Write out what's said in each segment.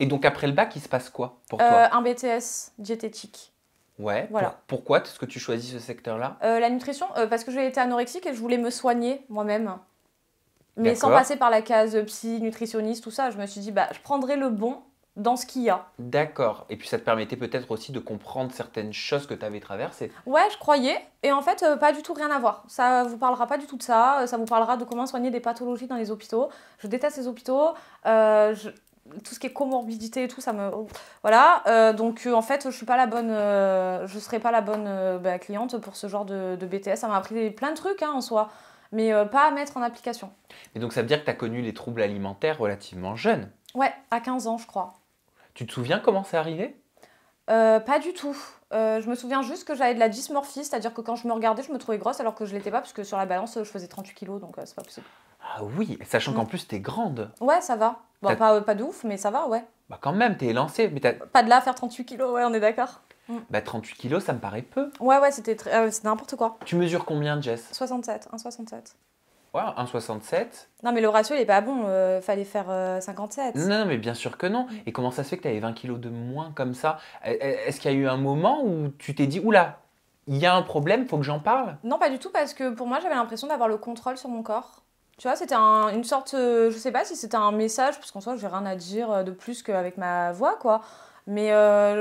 Et donc après le bac, il se passe quoi pour toi? Un BTS diététique. Ouais, Voilà. pourquoi est-ce que tu choisis ce secteur-là? La nutrition, parce que j'ai été anorexique et je voulais me soigner moi-même. Mais sans D'accord. passer par la case psy, nutritionniste, tout ça. Je me suis dit, bah, je prendrai le bon dans ce qu'il y a. D'accord. Et puis ça te permettait peut-être aussi de comprendre certaines choses que tu avais traversées. Ouais, je croyais. Et en fait, pas du tout rien à voir. Ça vous parlera pas du tout de ça. Ça vous parlera de comment soigner des pathologies dans les hôpitaux. Je déteste les hôpitaux. Tout ce qui est comorbidité et tout, ça me... Voilà. Donc, en fait, je suis pas la bonne... je serai pas la bonne cliente pour ce genre de BTS. Ça m'a appris plein de trucs en soi. Mais pas à mettre en application. Et donc ça veut dire que tu as connu les troubles alimentaires relativement jeune. Ouais, à 15 ans, je crois. Tu te souviens comment c'est arrivé? Pas du tout. Je me souviens juste que j'avais de la dysmorphie, c'est-à-dire que quand je me regardais, je me trouvais grosse alors que je l'étais pas, parce que sur la balance, je faisais 38 kilos, donc c'est pas possible. Ah oui, sachant qu'en plus t'es grande. Ouais, ça va. Bon, pas de ouf, mais ça va, ouais. Bah quand même, t'es élancée. Mais Pas de là à faire 38 kilos, ouais, on est d'accord. Bah 38 kilos, ça me paraît peu. Ouais, c'était n'importe quoi. Tu mesures combien, Jess? 67, 1,67. Ouais, 1,67. Non, mais le ratio, il est pas bon, fallait faire 57. Non, mais bien sûr que non. Et comment ça se fait que tu avais 20 kilos de moins comme ça? Est-ce qu'il y a eu un moment où tu t'es dit, oula, il y a un problème, faut que j'en parle? Non, pas du tout, parce que pour moi, j'avais l'impression d'avoir le contrôle sur mon corps. Tu vois, c'était une sorte... je sais pas si c'était un message, parce qu'en soi, j'ai rien à dire de plus qu'avec ma voix, quoi. Mais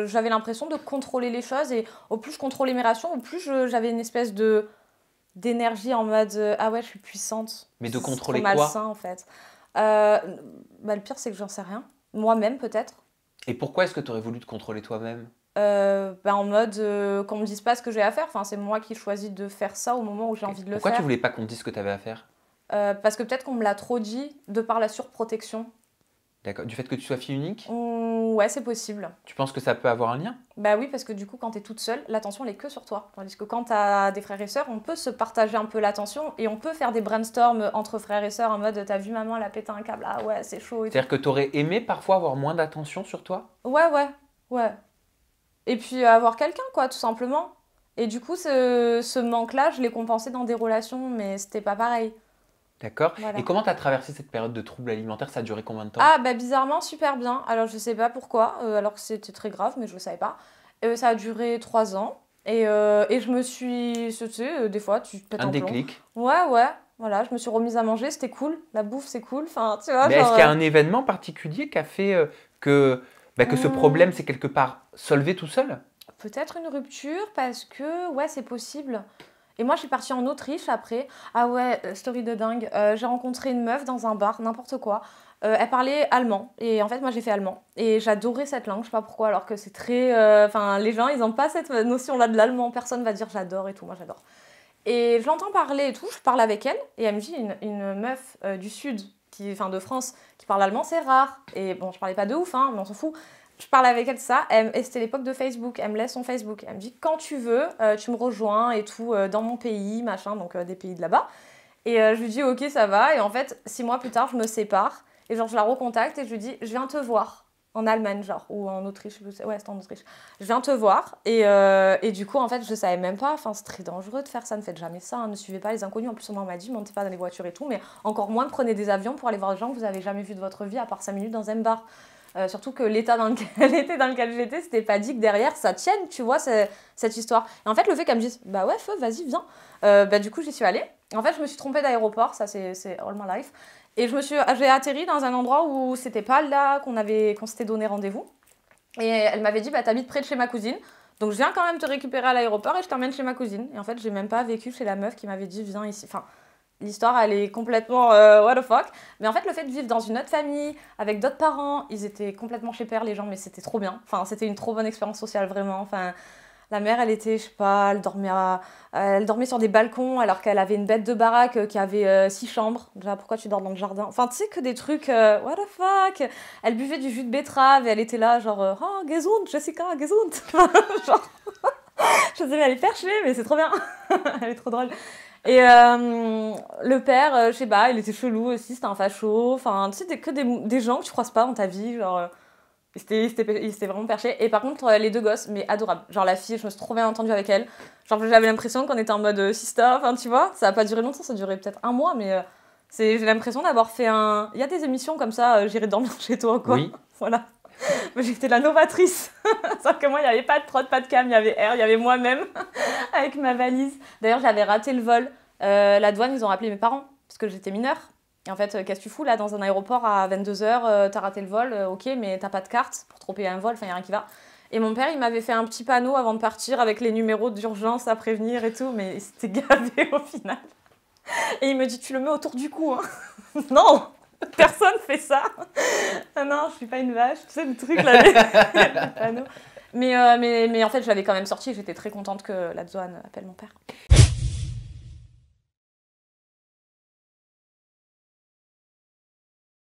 j'avais l'impression de contrôler les choses, et au plus je contrôlais mes rations, au plus j'avais une espèce d'énergie en mode ah ouais, je suis puissante. Mais de C'est contrôler trop quoi? malsain, en fait. Le pire, c'est que j'en sais rien. Moi-même, peut-être. Et pourquoi est-ce que tu aurais voulu te contrôler toi-même? En mode qu'on me dise pas ce que j'ai à faire. Enfin, c'est moi qui choisis de faire ça au moment où j'ai envie de le Pourquoi faire. tu voulais pas qu'on te dise ce que tu avais à faire? Parce que peut-être qu'on me l'a trop dit de par la surprotection. D'accord. Du fait que tu sois fille unique? Ouais, c'est possible. Tu penses que ça peut avoir un lien? Bah oui, parce que du coup, quand t'es toute seule, l'attention, elle est que sur toi. Tandis que quand t'as des frères et sœurs, on peut se partager un peu l'attention et on peut faire des brainstorms entre frères et sœurs en mode t'as vu maman, elle a pété un câble, ah ouais, c'est chaud et tout. C'est-à-dire que tu aurais aimé parfois avoir moins d'attention sur toi? Ouais. Et puis avoir quelqu'un, quoi, tout simplement. Et du coup, ce manque-là, je l'ai compensé dans des relations, mais c'était pas pareil. D'accord. Voilà. Et comment tu as traversé cette période de troubles alimentaires? Ça a duré combien de temps? Ah, bah bizarrement, super bien. Alors, je sais pas pourquoi, alors que c'était très grave, mais je le savais pas. Ça a duré 3 ans. Et je me suis... Tu sais, des fois, tu te pètes Un un plomb. déclic. Ouais. Voilà, je me suis remise à manger, c'était cool. La bouffe, c'est cool. Enfin, tu vois, Mais est-ce qu'il y a un événement particulier qui a fait que ce problème s'est quelque part solvé tout seul? Peut-être une rupture, parce que, ouais, c'est possible. Et moi, je suis partie en Autriche après. Ah ouais, story de dingue. J'ai rencontré une meuf dans un bar, n'importe quoi. Elle parlait allemand. Et en fait, moi, j'ai fait allemand. Et j'adorais cette langue, je sais pas pourquoi, alors que c'est très... Enfin, les gens, ils n'ont pas cette notion-là de l'allemand. Personne va dire j'adore et tout. Moi, j'adore. Et je l'entends parler et tout. Je parle avec elle. Et elle me dit, une meuf du sud, de France, qui parle allemand, c'est rare. Et bon, je parlais pas de ouf, mais on s'en fout. Je parle avec elle de ça, et c'était l'époque de Facebook, elle me laisse son Facebook, elle me dit quand tu veux, tu me rejoins et tout, dans mon pays, machin, donc des pays de là-bas. Et je lui dis ok, ça va, et en fait, 6 mois plus tard, je me sépare, et genre je la recontacte et je lui dis je viens te voir, en Allemagne genre, ou en Autriche, ouais c'était en Autriche, je viens te voir, et du coup en fait je savais même pas, enfin c'est très dangereux de faire ça, ne faites jamais ça, ne suivez pas les inconnus, en plus on m'a dit montez pas dans les voitures et tout, mais encore moins prenez des avions pour aller voir des gens que vous avez jamais vus de votre vie, à part 5 minutes dans un bar. Surtout que l'état dans lequel j'étais, c'était pas dit que derrière ça tienne, tu vois, cette histoire. Et en fait, le fait qu'elle me dise, bah ouais, feu, vas-y, viens, du coup, j'y suis allée. En fait, je me suis trompée d'aéroport, ça c'est all my life. Et j'ai atterri dans un endroit où c'était pas là qu'on s'était donné rendez-vous. Et elle m'avait dit, bah t'habites près de chez ma cousine, donc je viens quand même te récupérer à l'aéroport et je t'emmène chez ma cousine. Et en fait, j'ai même pas vécu chez la meuf qui m'avait dit, viens ici. Enfin, l'histoire, elle est complètement what the fuck. Mais en fait, le fait de vivre dans une autre famille, avec d'autres parents, ils étaient complètement chez père, les gens, mais c'était trop bien. Enfin, c'était une trop bonne expérience sociale, vraiment. Enfin, la mère, elle était, je sais pas, elle dormait sur des balcons, alors qu'elle avait une bête de baraque qui avait 6 chambres. Déjà, pourquoi tu dors dans le jardin? Enfin, tu sais, que des trucs, what the fuck. Elle buvait du jus de betterave et elle était là, genre, oh, gesund, Jessica, gesund. Genre, je sais, mais elle est perchée, mais c'est trop bien. Elle est trop drôle. Et le père, je sais pas, il était chelou aussi, c'était un facho. Enfin, tu sais, que des gens que tu croises pas dans ta vie, genre... il s'était vraiment perché. Et par contre, les 2 gosses, mais adorables. Genre la fille, je me suis trop bien entendue avec elle. Genre j'avais l'impression qu'on était en mode sister, enfin tu vois. Ça a pas duré longtemps, ça a duré peut-être 1 mois, mais j'ai l'impression d'avoir fait un... Il y a des émissions comme ça, j'irai dormir chez toi, quoi. Oui. Voilà. Mais j'étais la novatrice. Sauf que moi, il n'y avait pas de prod, pas de cam, il y avait R, il y avait moi-même avec ma valise. D'ailleurs, j'avais raté le vol. La douane, ils ont appelé mes parents parce que j'étais mineure. Et en fait, qu'est-ce que tu fous là dans un aéroport à 22h, t'as raté le vol, ok, mais t'as pas de carte pour trop payer un vol, enfin, il n'y a rien qui va. Et mon père, il m'avait fait un petit panneau avant de partir avec les numéros d'urgence à prévenir et tout, mais il s'était gavé au final. Et il me dit, tu le mets autour du cou, hein. Non, personne fait ça. Ah non, je suis pas une vache, tu sais, le truc là, les panneaux. Mais en fait, je l'avais quand même sorti et j'étais très contente que la douane appelle mon père.